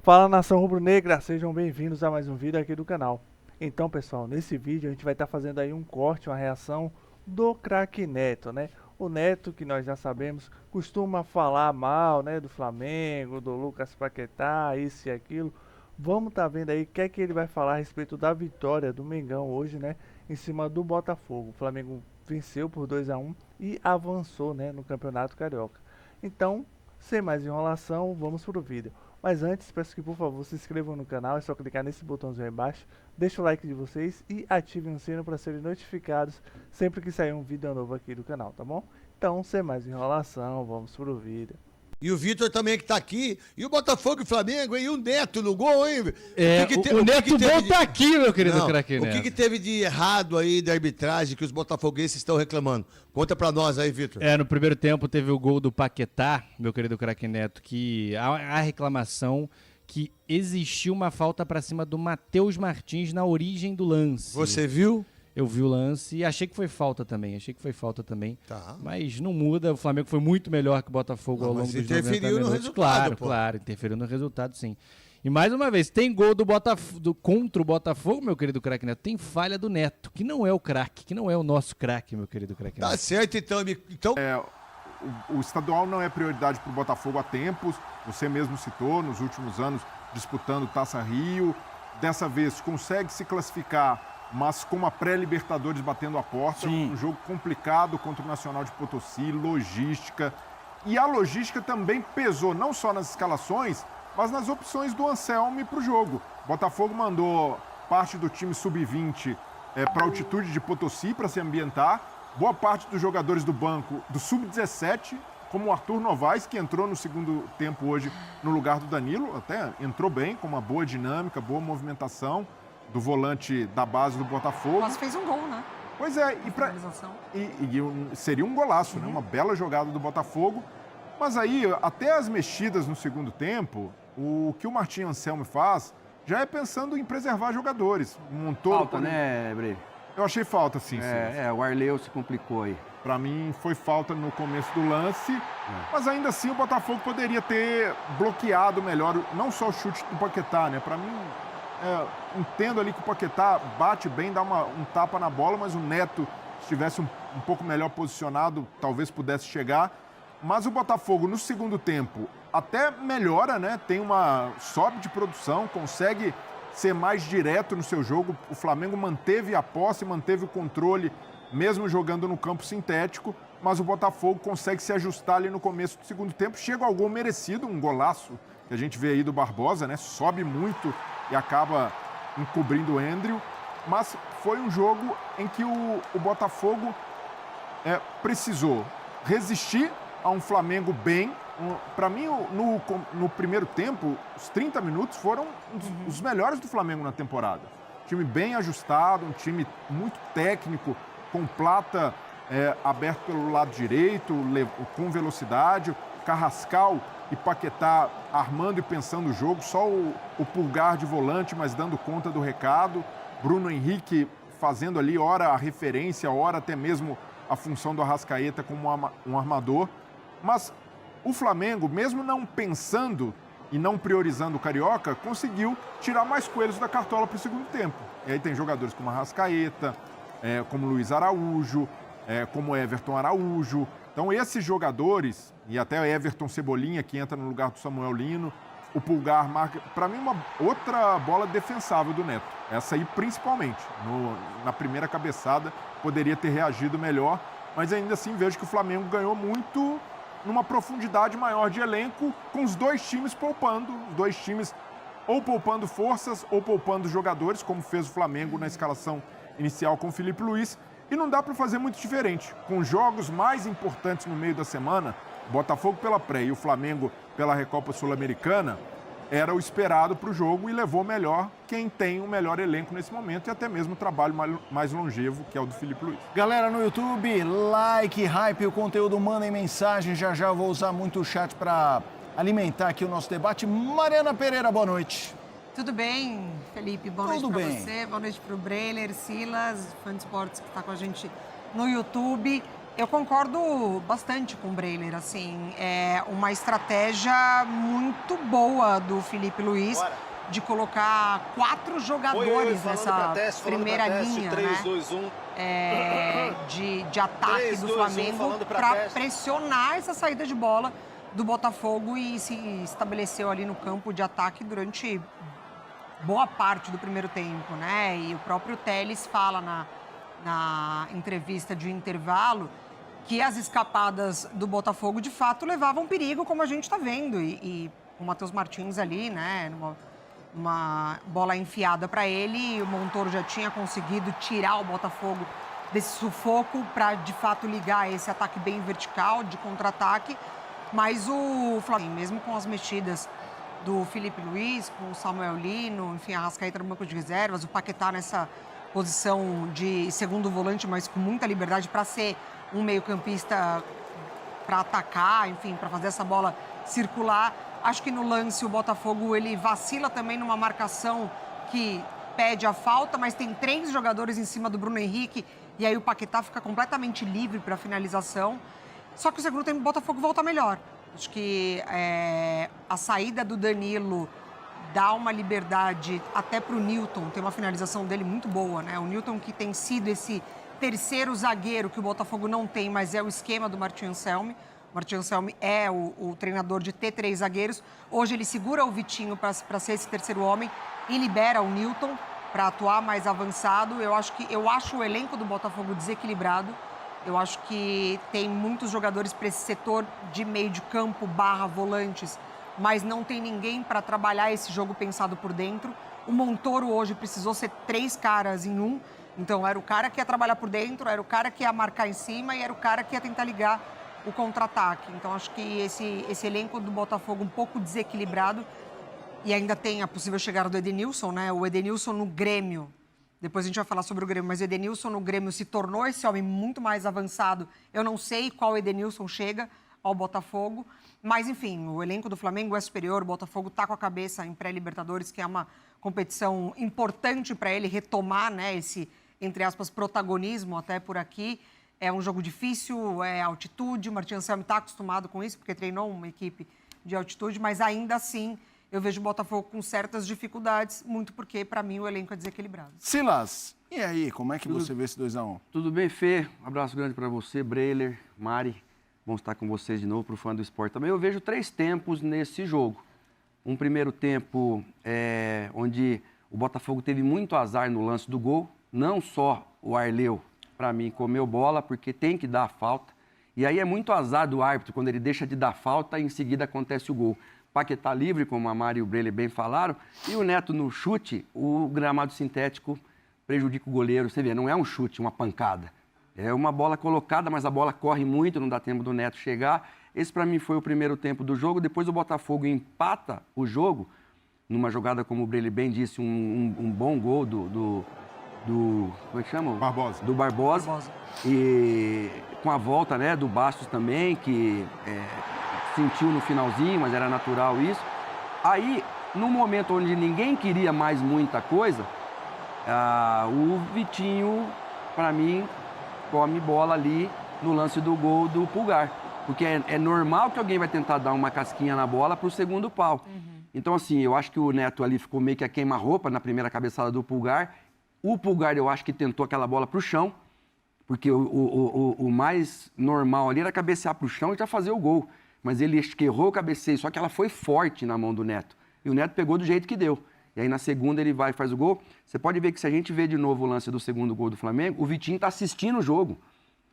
Fala, nação rubro-negra, sejam bem-vindos a mais um vídeo aqui do canal. Então, pessoal, nesse vídeo a gente vai estar fazendo aí um corte, uma reação do craque Neto, né? O Neto, que nós já sabemos, costuma falar mal, né, do Flamengo, do Lucas Paquetá, isso e aquilo. Vamos estar vendo aí o que é que ele vai falar a respeito da vitória do Mengão hoje, né, em cima do Botafogo. O Flamengo venceu por 2-1 e avançou, né, no Campeonato Carioca. Então, sem mais enrolação, vamos pro vídeo. Mas antes, peço que por favor se inscrevam no canal, é só clicar nesse botãozinho aí embaixo, deixa o like de vocês e ativem o sino para serem notificados sempre que sair um vídeo novo aqui do canal, tá bom? Então, sem mais enrolação, vamos pro vídeo. E o Vitor também que tá aqui. E o Botafogo e o Flamengo, hein? E o Neto no gol, hein? O Neto bom tá aqui, meu querido craque Neto. O que teve de errado aí da arbitragem que os botafoguenses estão reclamando? Conta pra nós aí, Vitor. No primeiro tempo teve o gol do Paquetá, meu querido craque Neto, que a reclamação que existiu uma falta pra cima do Matheus Martins na origem do lance. Você viu? Eu vi o lance e achei que foi falta também, Tá. Mas não muda, o Flamengo foi muito melhor que o Botafogo ao longo dos 90 minutos. Interferiu no resultado, Claro, interferiu no resultado, sim. E mais uma vez, tem gol do Botafogo, contra o Botafogo, meu querido craque Neto, tem falha do Neto, que não é o craque, que não é o nosso craque, meu querido craque Neto. Tá certo, então. O estadual não é prioridade para o Botafogo há tempos, você mesmo citou, nos últimos anos disputando Taça Rio. Dessa vez consegue se classificar, mas com uma pré-Libertadores batendo a porta. Sim. Um jogo complicado contra o Nacional de Potosí, logística. E a logística também pesou, não só nas escalações, mas nas opções do Anselmi para o jogo. Botafogo mandou parte do time sub-20 para a altitude de Potosí para se ambientar. Boa parte dos jogadores do banco do sub-17, como o Arthur Novaes, que entrou no segundo tempo hoje no lugar do Danilo, até entrou bem, com uma boa dinâmica, boa movimentação do volante da base do Botafogo. Quase fez um gol, né? Pois é, seria um golaço, né? Uma bela jogada do Botafogo. Mas aí, até as mexidas no segundo tempo, o que o Martim Anselmi faz já é pensando em preservar jogadores. Montou Falta, né, Bre? Eu achei falta, sim. O Arleu se complicou aí. Para mim, foi falta no começo do lance, mas ainda assim o Botafogo poderia ter bloqueado melhor, não só o chute do Paquetá, né? Para mim, entendo ali que o Paquetá bate bem, dá um tapa na bola, mas o Neto, se estivesse um pouco melhor posicionado, talvez pudesse chegar. Mas o Botafogo, no segundo tempo, até melhora, né? Sobe de produção, consegue ser mais direto no seu jogo. O Flamengo manteve a posse, manteve o controle, mesmo jogando no campo sintético, mas o Botafogo consegue se ajustar ali no começo do segundo tempo. Chega ao gol merecido, um golaço que a gente vê aí do Barbosa, né? Sobe muito e acaba encobrindo o Andrew. Mas foi um jogo em que o Botafogo precisou resistir a um Flamengo bem. Para mim, no primeiro tempo, os 30 minutos foram os melhores do Flamengo na temporada. Time bem ajustado, um time muito técnico, com Plata aberto pelo lado direito, com velocidade, Carrascal e Paquetá armando e pensando o jogo, só o Pulgar de volante, mas dando conta do recado, Bruno Henrique fazendo ali, ora a referência, ora até mesmo a função do Arrascaeta como um armador. Mas o Flamengo, mesmo não pensando e não priorizando o Carioca, conseguiu tirar mais coelhos da cartola para o segundo tempo. E aí tem jogadores como Arrascaeta, como Luiz Araújo, como Everton Araújo. Então esses jogadores, e até Everton Cebolinha, que entra no lugar do Samuel Lino, o Pulgar marca, para mim, uma outra bola defensável do Neto. Essa aí principalmente. Na primeira cabeçada poderia ter reagido melhor, mas ainda assim vejo que o Flamengo ganhou muito numa profundidade maior de elenco, com os dois times poupando, ou poupando forças ou poupando jogadores, como fez o Flamengo na escalação inicial com o Felipe Luiz. E não dá para fazer muito diferente. Com jogos mais importantes no meio da semana, Botafogo pela pré e o Flamengo pela Recopa Sul-Americana, era o esperado para o jogo e levou melhor quem tem o melhor elenco nesse momento e até mesmo o trabalho mais longevo, que é o do Felipe Luiz. Galera no YouTube, like, hype, o conteúdo, mandem mensagem. Já já vou usar muito o chat para alimentar aqui o nosso debate. Mariana Pereira, boa noite. Tudo bem, Felipe? Boa noite Tudo para bem. você, boa noite para o Breiler, Silas, fã de esportes que está com a gente no YouTube. Eu concordo bastante com o Breiler, assim, é uma estratégia muito boa do Felipe Luiz de colocar 4 jogadores nessa primeira linha, 3, né? 2, 1. De ataque 3, do 2, 1, Flamengo falando pra para teste. pressionar essa saída de bola do Botafogo e se estabeleceu ali no campo de ataque durante boa parte do primeiro tempo, né? E o próprio Telles fala na entrevista de intervalo que as escapadas do Botafogo, de fato, levavam perigo, como a gente está vendo. E o Matheus Martins ali, né, uma bola enfiada para ele, o Montoro já tinha conseguido tirar o Botafogo desse sufoco para, de fato, ligar esse ataque bem vertical, de contra-ataque. Mas o Flamengo, mesmo com as mexidas do Felipe Luiz, com o Samuel Lino, enfim, a Arrascaeta no banco de reservas, o Paquetá nessa posição de segundo volante, mas com muita liberdade para ser um meio-campista para atacar, enfim, para fazer essa bola circular. Acho que no lance o Botafogo ele vacila também numa marcação que pede a falta, mas tem 3 jogadores em cima do Bruno Henrique e aí o Paquetá fica completamente livre para a finalização. Só que o segundo tempo o Botafogo volta melhor. Acho que a saída do Danilo dá uma liberdade até para o Nilton, tem uma finalização dele muito boa, né? O Nilton que tem sido esse terceiro zagueiro que o Botafogo não tem, mas é o esquema do Martin Anselmi. O Martin Anselmi é o treinador de ter 3 zagueiros. Hoje ele segura o Vitinho para ser esse terceiro homem e libera o Nilton para atuar mais avançado. Eu acho o elenco do Botafogo desequilibrado. Eu acho que tem muitos jogadores para esse setor de meio de campo / volantes, mas não tem ninguém para trabalhar esse jogo pensado por dentro. O Montoro hoje precisou ser 3 caras em um. Então, era o cara que ia trabalhar por dentro, era o cara que ia marcar em cima e era o cara que ia tentar ligar o contra-ataque. Então, acho que esse elenco do Botafogo um pouco desequilibrado e ainda tem a possível chegada do Edenilson, né? O Edenilson no Grêmio, depois a gente vai falar sobre o Grêmio, mas o Edenilson no Grêmio se tornou esse homem muito mais avançado. Eu não sei qual Edenilson chega ao Botafogo, mas, enfim, o elenco do Flamengo é superior, o Botafogo está com a cabeça em pré-Libertadores, que é uma competição importante para ele retomar, né, esse, entre aspas, protagonismo até por aqui. É um jogo difícil, é altitude, o Martin Anselmi está acostumado com isso, porque treinou uma equipe de altitude, mas ainda assim eu vejo o Botafogo com certas dificuldades, muito porque, para mim, o elenco é desequilibrado. Silas, e aí, como é que você vê esse 2-1? Tudo bem, Fê? Um abraço grande para você, Breiler, Mari. Bom estar com vocês de novo para o Fã do Esporte também. Eu vejo 3 tempos nesse jogo. Um primeiro tempo onde o Botafogo teve muito azar no lance do gol. Não só o Arleu, para mim, comeu bola, porque tem que dar a falta. E aí é muito azar do árbitro quando ele deixa de dar falta e em seguida acontece o gol. Paquetá livre, como a Mari e o Breiler bem falaram, e o Neto no chute, o gramado sintético prejudica o goleiro. Você vê, não é um chute, uma pancada. É uma bola colocada, mas a bola corre muito, não dá tempo do Neto chegar. Esse, para mim, foi o primeiro tempo do jogo. Depois o Botafogo empata o jogo, numa jogada, como o Breiler bem disse, um bom gol do como é que chama? Barbosa. Do Barbosa. E com a volta, né, do Bastos também, que sentiu no finalzinho, mas era natural isso. Aí, no momento onde ninguém queria mais muita coisa, o Vitinho, para mim, come bola ali no lance do gol do Pulgar. Porque é normal que alguém vai tentar dar uma casquinha na bola para o segundo pau. Então, assim, eu acho que o Neto ali ficou meio que a queima-roupa na primeira cabeçada do Pulgar. O Pulgar, eu acho que tentou aquela bola para o chão, porque o mais normal ali era cabecear para o chão e já fazer o gol. Mas ele errou o cabeceio, só que ela foi forte na mão do Neto. E o Neto pegou do jeito que deu. E aí na segunda ele vai e faz o gol. Você pode ver que se a gente vê de novo o lance do segundo gol do Flamengo, o Vitinho está assistindo o jogo.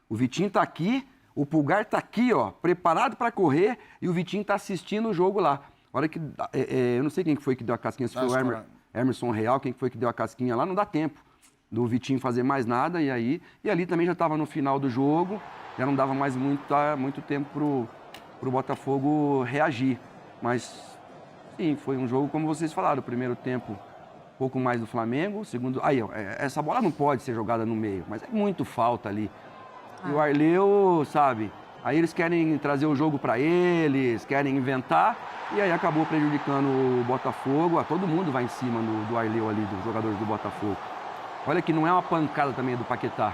O Vitinho está aqui, o Pulgar está aqui, ó, preparado para correr, e o Vitinho está assistindo o jogo lá. A hora que, eu não sei quem foi que deu a casquinha, se foi o Emerson Real, quem foi que deu a casquinha lá, não dá tempo do Vitinho fazer mais nada. E ali também já estava no final do jogo, já não dava mais muito tempo pro Botafogo reagir. Mas, sim, foi um jogo, como vocês falaram, o primeiro tempo um pouco mais do Flamengo, o segundo... Aí, ó, essa bola não pode ser jogada no meio, mas é muito falta ali. E o Arleu, sabe, aí eles querem trazer o jogo para eles, querem inventar, e aí acabou prejudicando o Botafogo. Todo mundo vai em cima do Arleu ali, dos jogadores do Botafogo. Olha que não é uma pancada também do Paquetá.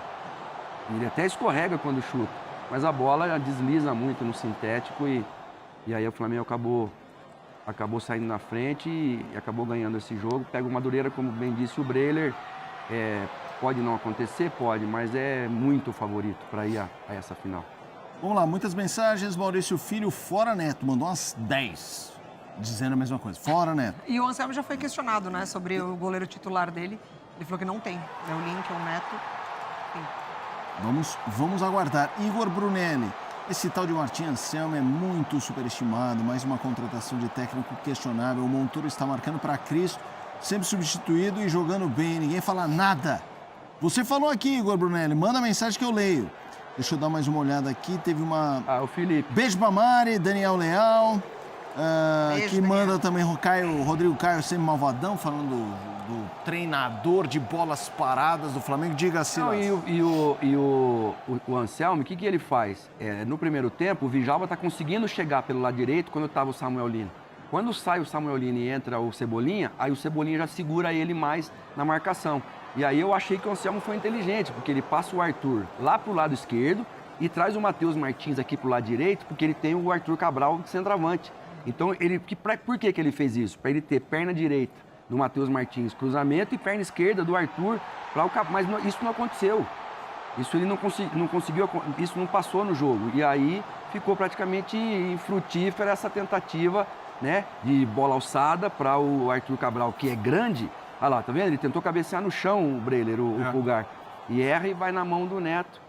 Ele até escorrega quando chuta. Mas a bola desliza muito no sintético e aí o Flamengo acabou saindo na frente e acabou ganhando esse jogo. Pega o Madureira, como bem disse o Breiler, pode não acontecer, pode, mas é muito favorito para ir a essa final. Vamos lá, muitas mensagens. Maurício Filho, fora Neto, mandou umas 10, dizendo a mesma coisa. Fora Neto. E o Anselmo já foi questionado, né, sobre o goleiro titular dele. Ele falou que não tem. É o Link, é o Neto. Tem. Vamos aguardar. Igor Brunelli. Esse tal de Martim Anselmo é muito superestimado. Mais uma contratação de técnico questionável. O Montoro está marcando para Cristo, sempre substituído e jogando bem. Ninguém fala nada. Você falou aqui, Igor Brunelli. Manda mensagem que eu leio. Deixa eu dar mais uma olhada aqui. Teve uma... O Felipe. Beijo pra Mari, Daniel Leal. Beijo, que Daniel. manda também o Rodrigo Caio, sempre malvadão, falando do treinador de bolas paradas do Flamengo. Diga assim. Não, o Anselmo, o que ele faz? No primeiro tempo, o Djalma está conseguindo chegar pelo lado direito quando estava o Samuel Lino. Quando sai o Samuel Lino e entra o Cebolinha, aí o Cebolinha já segura ele mais na marcação. E aí eu achei que o Anselmo foi inteligente, porque ele passa o Arthur lá pro lado esquerdo e traz o Matheus Martins aqui pro lado direito, porque ele tem o Arthur Cabral de centroavante. Então, por que ele fez isso? Para ele ter perna direita do Matheus Martins, cruzamento, e perna esquerda do Arthur para o Cabral. Mas isso não aconteceu. Isso ele não conseguiu, isso não passou no jogo. E aí ficou praticamente infrutífera essa tentativa, né, de bola alçada para o Arthur Cabral, que é grande. Olha lá, tá vendo? Ele tentou cabecear no chão, o Breiler, o Pulgar. E erra e vai na mão do Neto.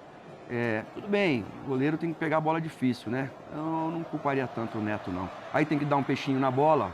Tudo bem, o goleiro tem que pegar a bola difícil, né? Eu não culparia tanto o Neto, não. Aí tem que dar um peixinho na bola.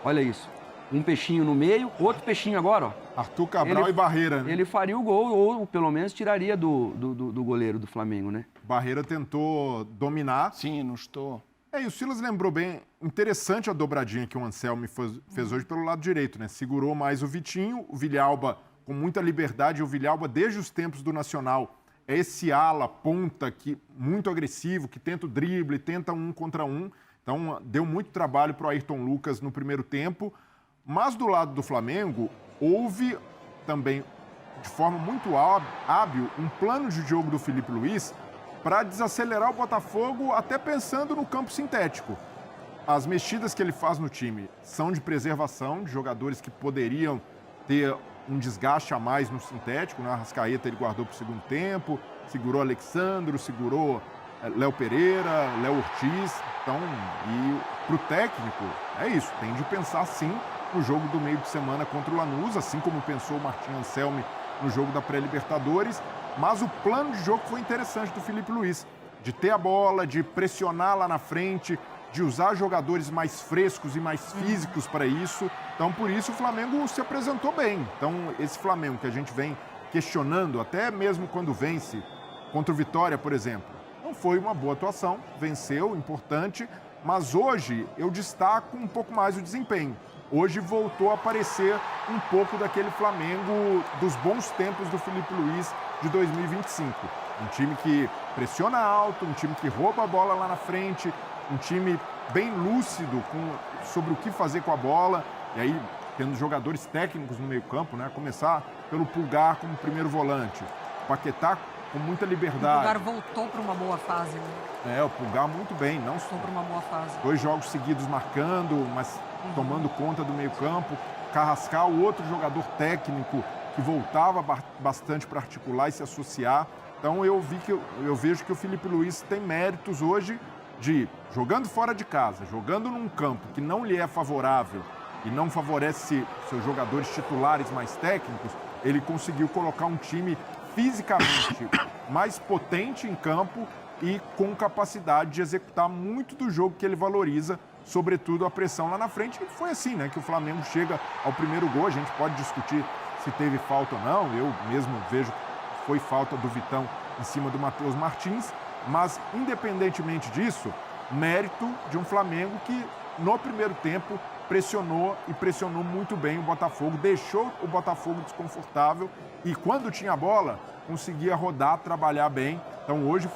Olha isso. Um peixinho no meio, outro peixinho agora, ó. Arthur Cabral e Barreira, né? Ele faria o gol, ou pelo menos tiraria do goleiro do Flamengo, né? Barreira tentou dominar. Sim, não estou. E o Silas lembrou bem, interessante a dobradinha que o Anselmo fez hoje pelo lado direito, né? Segurou mais o Vitinho, o Villalba com muita liberdade, o Villalba desde os tempos do Nacional é esse ala, ponta, muito agressivo, que tenta o drible, tenta 1 contra 1. Então deu muito trabalho para o Ayrton Lucas no primeiro tempo, mas do lado do Flamengo houve também, de forma muito hábil, um plano de jogo do Felipe Luiz para desacelerar o Botafogo, até pensando no campo sintético. As mexidas que ele faz no time são de preservação, de jogadores que poderiam ter um desgaste a mais no sintético. Na Arrascaeta ele guardou para o segundo tempo, segurou Alexandro, segurou Léo Pereira, Léo Ortiz. Então, e para o técnico, é isso, tem de pensar sim no jogo do meio de semana contra o Lanús, assim como pensou o Martim Anselmi no jogo da pré-Libertadores. Mas o plano de jogo foi interessante do Felipe Luiz, de ter a bola, de pressionar lá na frente, de usar jogadores mais frescos e mais físicos para isso. Então, por isso, o Flamengo se apresentou bem. Então, esse Flamengo que a gente vem questionando, até mesmo quando vence contra o Vitória, por exemplo, não foi uma boa atuação, venceu, importante, mas hoje eu destaco um pouco mais o desempenho. Hoje voltou a aparecer um pouco daquele Flamengo dos bons tempos do Felipe Luiz de 2025. Um time que pressiona alto, um time que rouba a bola lá na frente, um time bem lúcido sobre o que fazer com a bola. E aí, tendo jogadores técnicos no meio-campo, né? Começar pelo Pulgar como primeiro volante, Paquetá com muita liberdade. O Pulgar voltou para uma boa fase, né? O Pulgar muito bem. Não voltou para uma boa fase. 2 jogos seguidos marcando, mas tomando conta do meio-campo. Carrascal, outro jogador técnico que voltava bastante para articular e se associar. Então eu vejo que o Felipe Luiz tem méritos hoje de, jogando fora de casa, jogando num campo que não lhe é favorável e não favorece seus jogadores titulares mais técnicos, ele conseguiu colocar um time fisicamente mais potente em campo e com capacidade de executar muito do jogo que ele valoriza, sobretudo a pressão lá na frente. E foi assim, né, que o Flamengo chega ao primeiro gol. A gente pode discutir se teve falta ou não, eu mesmo vejo que foi falta do Vitão em cima do Matheus Martins, mas independentemente disso, mérito de um Flamengo que no primeiro tempo pressionou e pressionou muito bem o Botafogo, deixou o Botafogo desconfortável e quando tinha a bola conseguia rodar, trabalhar bem. Então hoje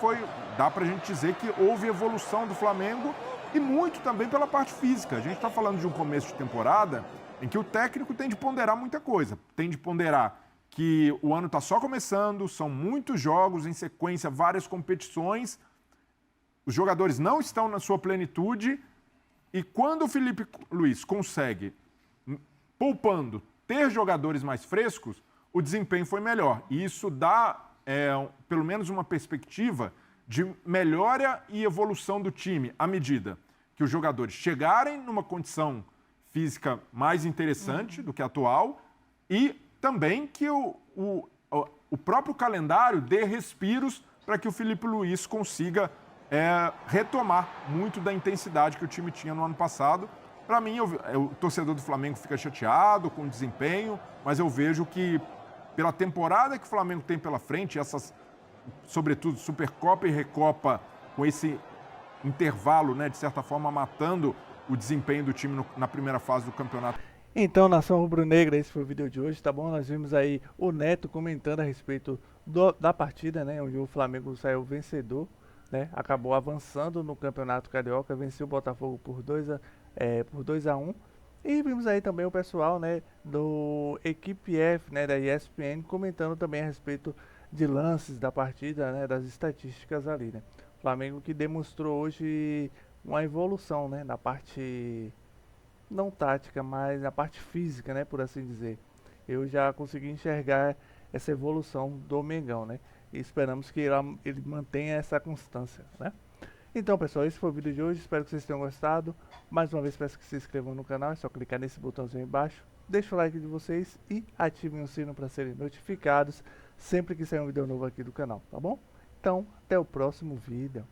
dá pra gente dizer que houve evolução do Flamengo e muito também pela parte física. A gente está falando de um começo de temporada em que o técnico tem de ponderar muita coisa. Tem de ponderar que o ano está só começando, são muitos jogos em sequência, várias competições, os jogadores não estão na sua plenitude e quando o Felipe Luiz consegue, poupando, ter jogadores mais frescos, o desempenho foi melhor. E isso dá, pelo menos, uma perspectiva de melhora e evolução do time à medida que os jogadores chegarem numa condição física mais interessante do que a atual e também que o próprio calendário dê respiros para que o Felipe Luiz consiga retomar muito da intensidade que o time tinha no ano passado. Para mim, o torcedor do Flamengo fica chateado com o desempenho, mas eu vejo que pela temporada que o Flamengo tem pela frente, essas, sobretudo, Supercopa e Recopa, com esse intervalo, né, de certa forma, matando o desempenho do time na primeira fase do campeonato. Então, nação rubro-negra, esse foi o vídeo de hoje, tá bom? Nós vimos aí o Neto comentando a respeito da partida, né, onde o Flamengo saiu vencedor, né, acabou avançando no Campeonato Carioca, venceu o Botafogo por 2-1. E vimos aí também o pessoal, né, do Equipe F, né, da ESPN, comentando também a respeito de lances da partida, né, das estatísticas ali, né. Flamengo que demonstrou hoje uma evolução, né, na parte não tática, mas na parte física, né, por assim dizer. Eu já consegui enxergar essa evolução do Mengão, né, e esperamos que ele mantenha essa constância, né. Então, pessoal, esse foi o vídeo de hoje, espero que vocês tenham gostado. Mais uma vez, peço que se inscrevam no canal, é só clicar nesse botãozinho aí embaixo. Deixa o like de vocês e ativem o sino para serem notificados sempre que sair um vídeo novo aqui do canal, tá bom? Então, até o próximo vídeo.